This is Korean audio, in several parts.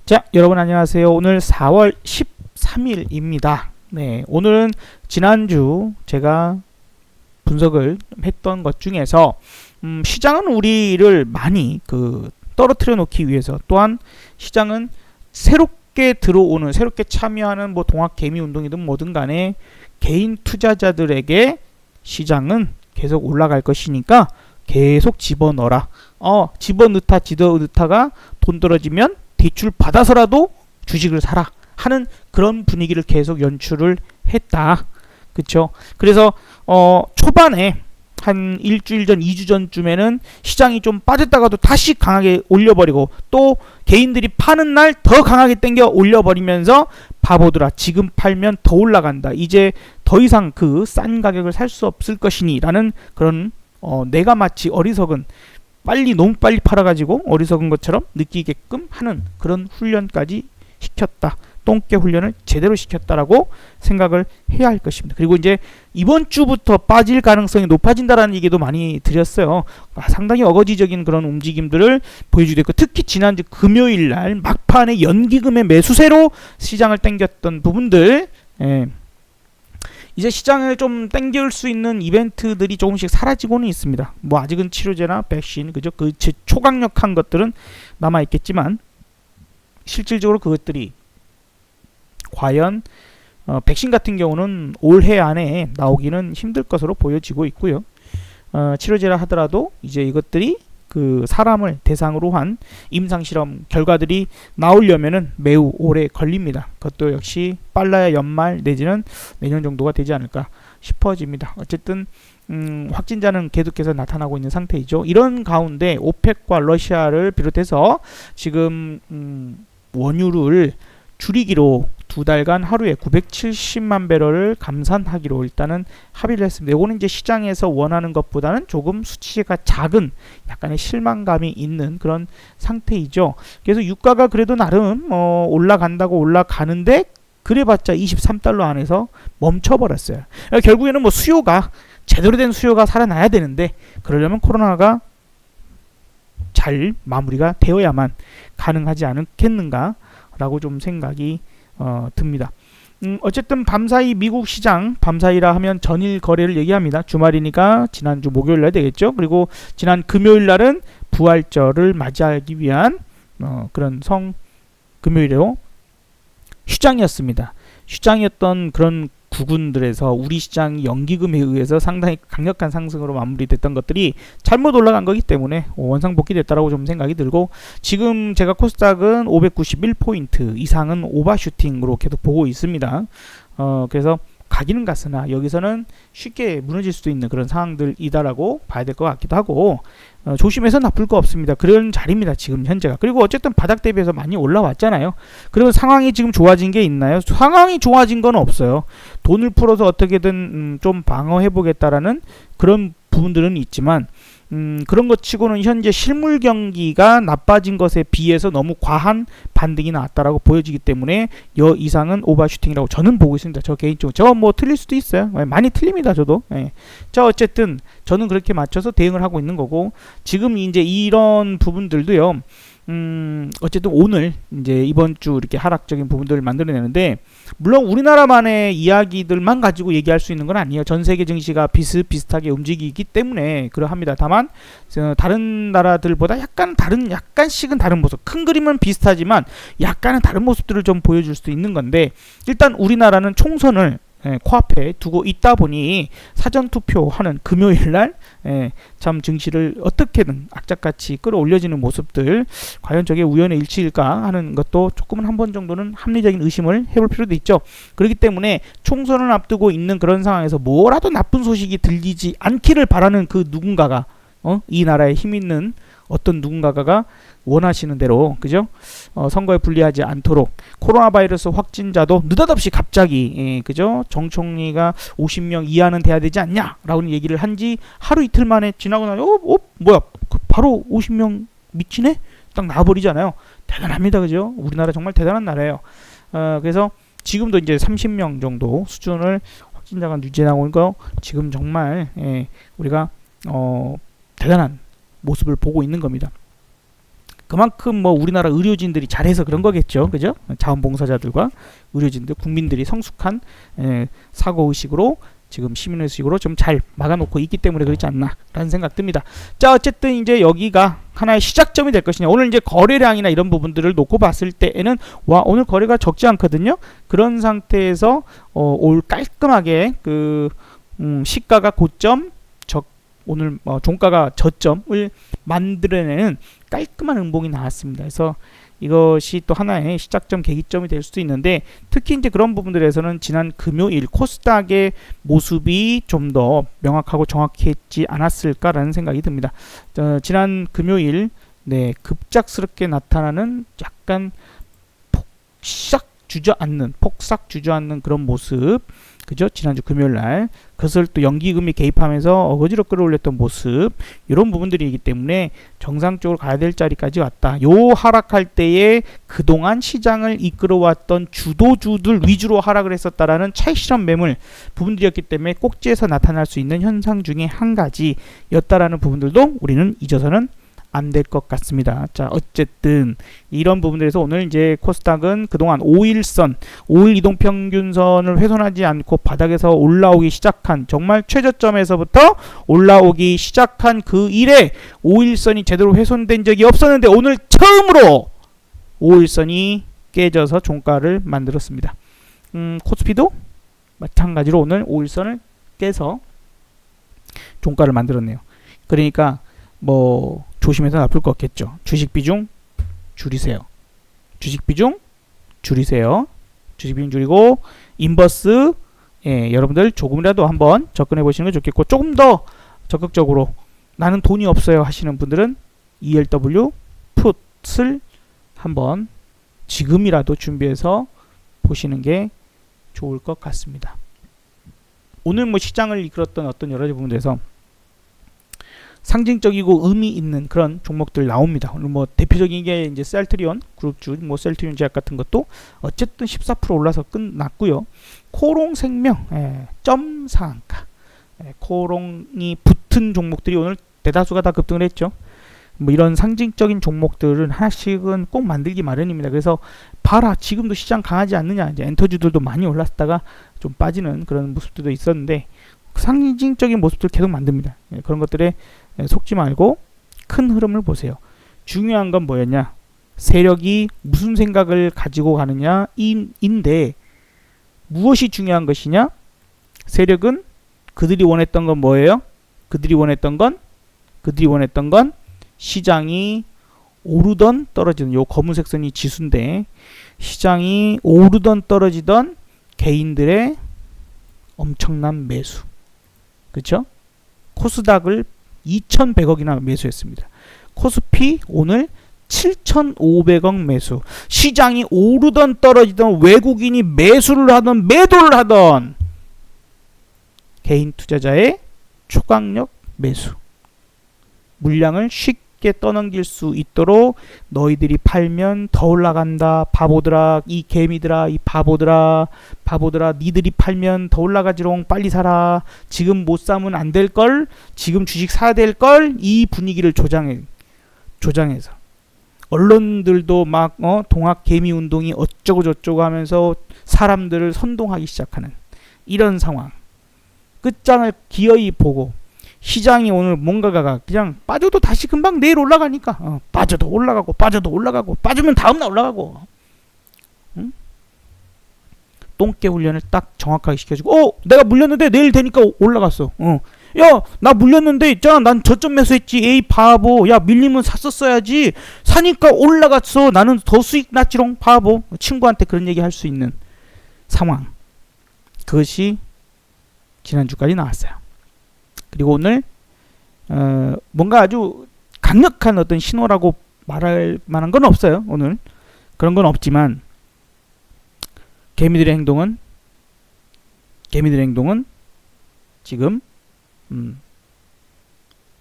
자, 여러분 안녕하세요. 오늘 4월 13일입니다. 네, 오늘은 지난주 제가 분석을 했던 것 중에서 시장은 우리를 많이 떨어뜨려 놓기 위해서, 또한 시장은 새롭게 들어오는, 새롭게 참여하는 동학 개미 운동이든 뭐든 간에 개인 투자자들에게 시장은 계속 올라갈 것이니까 계속 집어넣어라. 집어넣다가 돈 떨어지면 대출 받아서라도 주식을 사라 하는 그런 분위기를 계속 연출을 했다. 그쵸? 그래서 초반에 한 일주일 전, 2주 전쯤에는 시장이 좀 빠졌다가도 다시 강하게 올려버리고, 또 개인들이 파는 날 더 강하게 당겨 올려버리면서 바보들아, 지금 팔면 더 올라간다, 이제 더 이상 그 싼 가격을 살 수 없을 것이니 라는 그런 내가 마치 어리석은, 너무 빨리 팔아가지고 어리석은 것처럼 느끼게끔 하는 그런 훈련까지 시켰다. 똥개 훈련을 제대로 시켰다라고 생각을 해야 할 것입니다. 그리고 이제 이번 주부터 빠질 가능성이 높아진다라는 얘기도 많이 드렸어요. 상당히 어거지적인 그런 움직임들을 보여주고 있고, 특히 지난주 금요일 날 막판에 연기금의 매수세로 시장을 당겼던 부분들, 이제 시장을 좀 땡길 수 있는 이벤트들이 조금씩 사라지고는 있습니다. 아직은 치료제나 백신, 그죠? 초강력한 것들은 남아 있겠지만, 실질적으로 그것들이 과연 백신 같은 경우는 올해 안에 나오기는 힘들 것으로 보여지고 있고요. 치료제라 하더라도 이제 이것들이 사람을 대상으로 한 임상실험 결과들이 나오려면은 매우 오래 걸립니다. 그것도 역시 빨라야 연말 내지는 내년 정도가 되지 않을까 싶어집니다. 어쨌든 확진자는 계속해서 나타나고 있는 상태이죠. 이런 가운데 오펙과 러시아를 비롯해서 지금 원유를 줄이기로 2달간 하루에 970만 배럴을 감산하기로 일단은 합의를 했습니다. 이거는 이제 시장에서 원하는 것보다는 조금 수치가 작은, 약간의 실망감이 있는 그런 상태이죠. 그래서 유가가 그래도 나름 올라간다고 올라가는데, 그래봤자 23달러 안에서 멈춰버렸어요. 결국에는 수요가, 제대로 된 수요가 살아나야 되는데, 그러려면 코로나가 잘 마무리가 되어야만 가능하지 않겠는가 라고 좀 생각이 듭니다. 어쨌든 밤사이 미국 시장, 밤사이라 하면 전일 거래를 얘기합니다. 주말이니까 지난주 목요일날 되겠죠. 그리고 지난 금요일날은 부활절을 맞이하기 위한 그런 금요일로 휴장이었습니다. 휴장이었던 그런 구군들에서 우리 시장이 연기금에 의해서 상당히 강력한 상승으로 마무리됐던 것들이 잘못 올라간 거기 때문에 원상복귀됐다라고 좀 생각이 들고, 지금 제가 코스닥은 591포인트 이상은 오버슈팅으로 계속 보고 있습니다. 그래서 가기는 갔으나 여기서는 쉽게 무너질 수도 있는 그런 상황들이다라고 봐야 될 것 같기도 하고, 조심해서 나쁠 거 없습니다. 그런 자리입니다, 지금 현재가. 그리고 어쨌든 바닥 대비해서 많이 올라왔잖아요. 그리고 상황이 지금 좋아진 게 있나요? 상황이 좋아진 건 없어요. 돈을 풀어서 어떻게든 좀 방어해보겠다라는 그런 부분들은 있지만, 그런 것 치고는 현재 실물 경기가 나빠진 것에 비해서 너무 과한 반등이 나왔다라고 보여지기 때문에 이상은 오버슈팅이라고 저는 보고 있습니다. 저 개인적으로. 틀릴 수도 있어요. 많이 틀립니다, 저도. 자, 어쨌든 저는 그렇게 맞춰서 대응을 하고 있는 거고, 지금 이제 이런 부분들도요. 어쨌든 오늘 이제 이번 주 이렇게 하락적인 부분들을 만들어내는데, 물론 우리나라만의 이야기들만 가지고 얘기할 수 있는 건 아니에요. 전 세계 증시가 비슷비슷하게 움직이기 때문에 그러합니다. 다만 다른 나라들보다 약간씩은 다른 모습, 큰 그림은 비슷하지만 약간은 다른 모습들을 좀 보여줄 수 있는 건데, 일단 우리나라는 총선을 코앞에 두고 있다 보니 사전투표하는 금요일날 참 증시를 어떻게든 악착같이 끌어올려지는 모습들, 과연 저게 우연의 일치일까 하는 것도 조금은 한 번 정도는 합리적인 의심을 해볼 필요도 있죠. 그렇기 때문에 총선을 앞두고 있는 그런 상황에서 뭐라도 나쁜 소식이 들리지 않기를 바라는 그 누군가가, 이 나라에 힘 있는 어떤 누군가가 원하시는 대로, 그죠? 선거에 불리하지 않도록 코로나 바이러스 확진자도 느닷없이 갑자기, 그죠? 정 총리가 50명 이하는 돼야 되지 않냐라고 얘기를 한지 하루 이틀 만에 지나고 나면 뭐야? 바로 50명 미치네? 딱 나와버리잖아요. 대단합니다, 그죠? 우리나라 정말 대단한 나라예요. 그래서 지금도 이제 30명 정도 수준을 확진자가 유지하고 있는 거, 지금 정말 우리가 대단한 모습을 보고 있는 겁니다. 그만큼 뭐 우리나라 의료진들이 잘해서 그런 거겠죠. 그죠? 자원봉사자들과 의료진들, 국민들이 성숙한 사고의식으로 지금 시민의식으로 좀 잘 막아놓고 있기 때문에 그렇지 않나 라는 생각 듭니다. 자, 어쨌든 이제 여기가 하나의 시작점이 될 것이냐. 오늘 이제 거래량이나 이런 부분들을 놓고 봤을 때에는 와, 오늘 거래가 적지 않거든요. 그런 상태에서 올 깔끔하게 그 시가가 고점, 오늘 종가가 저점을 만들어내는 깔끔한 음봉이 나왔습니다. 그래서 이것이 또 하나의 시작점, 계기점이 될 수도 있는데, 특히 이제 그런 부분들에서는 지난 금요일 코스닥의 모습이 좀 더 명확하고 정확했지 않았을까라는 생각이 듭니다. 지난 금요일 급작스럽게 나타나는 약간 폭삭 주저앉는 그런 모습, 그죠? 지난주 금요일날 그것을 또 연기금이 개입하면서 어거지로 끌어올렸던 모습, 이런 부분들이기 때문에 정상적으로 가야 될 자리까지 왔다. 요 하락할 때에 그동안 시장을 이끌어왔던 주도주들 위주로 하락을 했었다라는 차익 실현 매물 부분들이었기 때문에 꼭지에서 나타날 수 있는 현상 중에 한 가지였다라는 부분들도 우리는 잊어서는 안 될 것 같습니다. 자, 어쨌든 이런 부분들에서 오늘 이제 코스닥은 그동안 5일선, 5일 이동평균선을 훼손하지 않고 바닥에서 올라오기 시작한, 정말 최저점에서부터 올라오기 시작한 그 일에 5일선이 제대로 훼손된 적이 없었는데 오늘 처음으로 5일선이 깨져서 종가를 만들었습니다. 코스피도 마찬가지로 오늘 5일선을 깨서 종가를 만들었네요. 그러니까 뭐 조심해서 나쁠 거 없겠죠. 주식 비중 줄이세요. 주식 비중 줄이세요. 주식 비중 줄이고 인버스, 여러분들 조금이라도 한번 접근해 보시는 게 좋겠고, 조금 더 적극적으로 나는 돈이 없어요 하시는 분들은 ELW 풋을 한번 지금이라도 준비해서 보시는 게 좋을 것 같습니다. 오늘 뭐 시장을 이끌었던 어떤 여러 가지 부분에서 상징적이고 의미 있는 그런 종목들 나옵니다. 오늘 뭐 대표적인 게 이제 셀트리온 그룹주, 뭐 셀트리온 제약 같은 것도 어쨌든 14% 올라서 끝났고요. 코롱생명 점 상한가, 코롱이 붙은 종목들이 오늘 대다수가 다 급등을 했죠. 뭐 이런 상징적인 종목들은 하나씩은 꼭 만들기 마련입니다. 그래서 봐라, 지금도 시장 강하지 않느냐. 이제 엔터주들도 많이 올랐다가 좀 빠지는 그런 모습들도 있었는데 상징적인 모습들 계속 만듭니다. 그런 것들에 속지 말고 큰 흐름을 보세요. 중요한 건 뭐였냐? 세력이 무슨 생각을 가지고 가느냐 인데, 무엇이 중요한 것이냐? 세력은 그들이 원했던 건 뭐예요? 그들이 원했던 건 시장이 오르던 떨어지던, 요 검은색 선이 지수인데, 시장이 오르던 떨어지던 개인들의 엄청난 매수, 그렇죠? 코스닥을 2,100억이나 매수했습니다. 코스피 오늘 7,500억 매수. 시장이 오르던 떨어지던, 외국인이 매수를 하던 매도를 하던 개인 투자자의 초강력 매수. 물량을 쉽게 떠넘길 수 있도록 너희들이 팔면 더 올라간다. 바보들아, 이 개미들아, 이 바보들아, 니들이 팔면 더 올라가지롱. 빨리 사라. 지금 못 사면 안 될걸. 지금 주식 사야 될걸. 이 분위기를 조장해서 언론들도 막 동학 개미 운동이 어쩌고 저쩌고 하면서 사람들을 선동하기 시작하는 이런 상황. 끝장을 기어이 보고 시장이 오늘 뭔가가 그냥 빠져도 다시 금방 내일 올라가니까 빠져도 올라가고 빠지면 다음날 올라가고, 응? 똥개 훈련을 딱 정확하게 시켜주고, 내가 물렸는데 내일 되니까 올라갔어. 야, 나 물렸는데 있잖아, 난 저점 매수했지. 에이 바보, 야 밀리면 샀었어야지. 사니까 올라갔어. 나는 더 수익 났지롱. 바보. 친구한테 그런 얘기 할 수 있는 상황, 그것이 지난주까지 나왔어요. 그리고 오늘 뭔가 아주 강력한 어떤 신호라고 말할 만한 건 없어요. 오늘 그런 건 없지만 개미들의 행동은 지금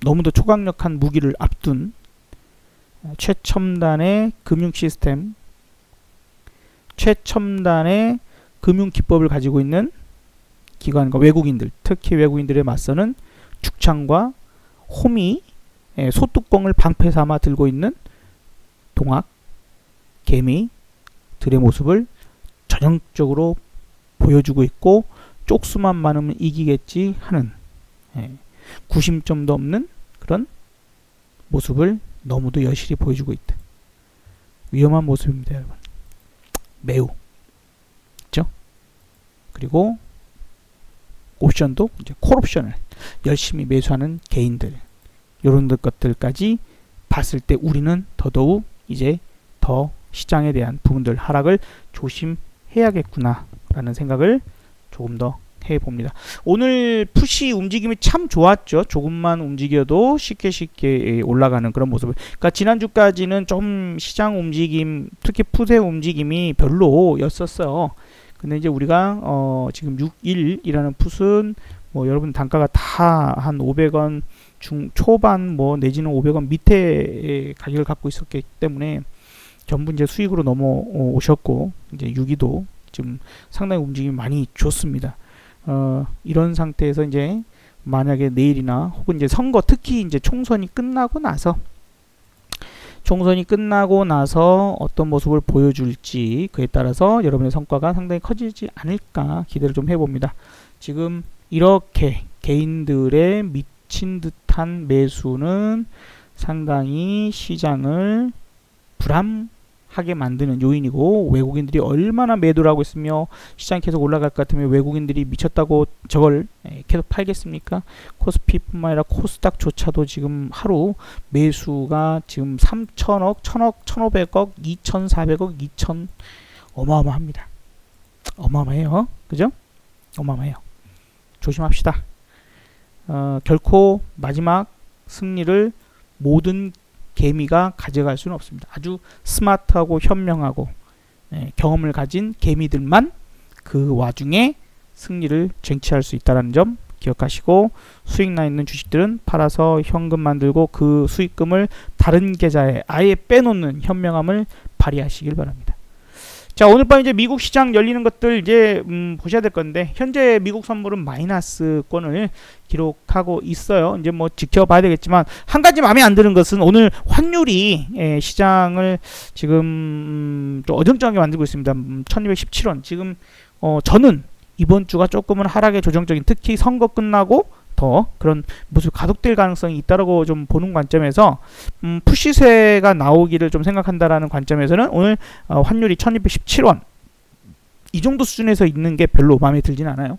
너무도 초강력한 무기를 앞둔 최첨단의 금융 시스템, 최첨단의 금융 기법을 가지고 있는 기관과 외국인들, 특히 외국인들에 맞서는 축창과 호미, 소뚜껑을 방패 삼아 들고 있는 동학, 개미들의 모습을 전형적으로 보여주고 있고, 쪽수만 많으면 이기겠지 하는 구심점도 없는 그런 모습을 너무도 여실히 보여주고 있다. 위험한 모습입니다, 여러분. 매우. 그렇죠? 그리고 옵션도 이제 콜옵션을 열심히 매수하는 개인들, 이런 것들까지 봤을 때 우리는 더더욱 이제 더 시장에 대한 부분들 하락을 조심해야겠구나 라는 생각을 조금 더 해봅니다. 오늘 푸시 움직임이 참 좋았죠. 조금만 움직여도 쉽게 올라가는 그런 모습을. 그러니까 지난주까지는 좀 시장 움직임, 특히 푸세 움직임이 별로였었어요. 근데 이제 우리가 지금 6일이라는 풋은 뭐 여러분 단가가 다 한 500원 초반 뭐 내지는 500원 밑에 가격을 갖고 있었기 때문에 전부 이제 수익으로 넘어오셨고, 이제 6위도 지금 상당히 움직임이 많이 좋습니다. 이런 상태에서 이제 만약에 내일이나 혹은 이제 선거, 특히 이제 총선이 끝나고 나서 어떤 모습을 보여줄지, 그에 따라서 여러분의 성과가 상당히 커지지 않을까 기대를 좀 해봅니다. 지금 이렇게 개인들의 미친 듯한 매수는 상당히 시장을 불안하게 만드는 요인이고, 외국인들이 얼마나 매도를 하고 있으며 시장이 계속 올라갈 것 같으면 외국인들이 미쳤다고 저걸 계속 팔겠습니까? 코스피뿐만 아니라 코스닥조차도 지금 하루 매수가 지금 3천억, 1000억, 1500억, 2400억, 2000, 어마어마합니다. 어마어마해요. 그죠? 어마어마해요. 조심합시다. 결코 마지막 승리를 모든 개미가 가져갈 수는 없습니다. 아주 스마트하고 현명하고 경험을 가진 개미들만 그 와중에 승리를 쟁취할 수 있다는 점 기억하시고, 수익 나 있는 주식들은 팔아서 현금 만들고 그 수익금을 다른 계좌에 아예 빼놓는 현명함을 발휘하시길 바랍니다. 자, 오늘 밤 이제 미국 시장 열리는 것들 이제 보셔야 될 건데, 현재 미국 선물은 마이너스권을 기록하고 있어요. 이제 뭐 지켜봐야 되겠지만, 한 가지 마음에 안 드는 것은 오늘 환율이 시장을 지금 좀 어정쩡하게 만들고 있습니다. 1217원. 지금 저는 이번 주가 조금은 하락의 조정적인, 특히 선거 끝나고 더 그런 모습 가속될 가능성이 있다라고 좀 보는 관점에서 푸시세가 나오기를 좀 생각한다라는 관점에서는 오늘 환율이 1217원 이 정도 수준에서 있는 게 별로 마음에 들진 않아요.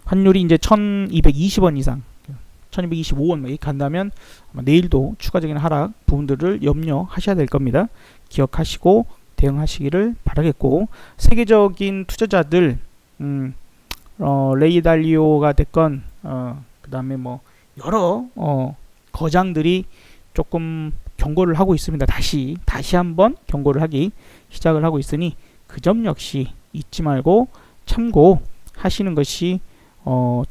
환율이 이제 1220원 이상, 1225원 막 간다면 아마 내일도 추가적인 하락 부분들을 염려하셔야 될 겁니다. 기억하시고 대응하시기를 바라겠고, 세계적인 투자자들 레이 달리오가 됐건 그 다음에 뭐 여러 거장들이 조금 경고를 하고 있습니다. 다시 한번 경고를 하기 시작을 하고 있으니 그 점 역시 잊지 말고 참고하시는 것이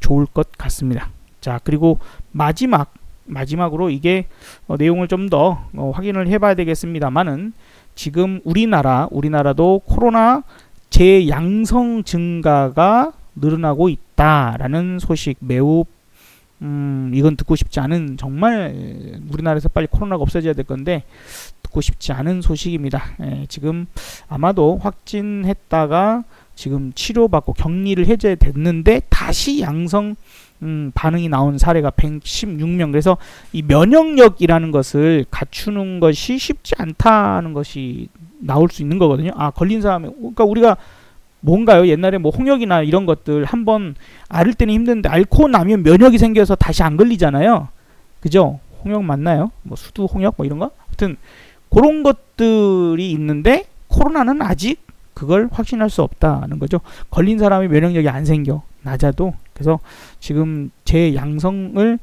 좋을 것 같습니다. 자, 그리고 마지막으로 이게 내용을 좀 더 확인을 해봐야 되겠습니다만은, 지금 우리나라도 코로나 재양성 증가가 늘어나고 있다라는 소식, 매우 이건 듣고 싶지 않은, 정말 우리나라에서 빨리 코로나가 없어져야 될 건데 듣고 싶지 않은 소식입니다. 지금 아마도 확진했다가 지금 치료받고 격리를 해제됐는데 다시 양성 반응이 나온 사례가 116명. 그래서 이 면역력이라는 것을 갖추는 것이 쉽지 않다는 것이 나올 수 있는 거거든요. 걸린 사람이, 그러니까 우리가 뭔가요? 옛날에 뭐 홍역이나 이런 것들 한번 앓을 때는 힘든데 앓고 나면 면역이 생겨서 다시 안 걸리잖아요. 그죠? 홍역 맞나요? 뭐 수두 홍역 뭐 이런 거? 아무튼 그런 것들이 있는데 코로나는 아직 그걸 확신할 수 없다는 거죠. 걸린 사람이 면역력이 안 생겨, 낮아도. 그래서 지금 재양성을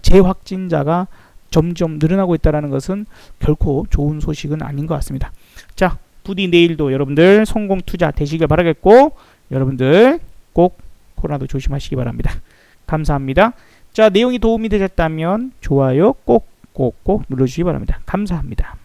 재확진자가 점점 늘어나고 있다는 것은 결코 좋은 소식은 아닌 것 같습니다. 자, 부디 내일도 여러분들 성공 투자 되시길 바라겠고, 여러분들 꼭 코로나도 조심하시기 바랍니다. 감사합니다. 자, 내용이 도움이 되셨다면 좋아요 꼭 눌러주시기 바랍니다. 감사합니다.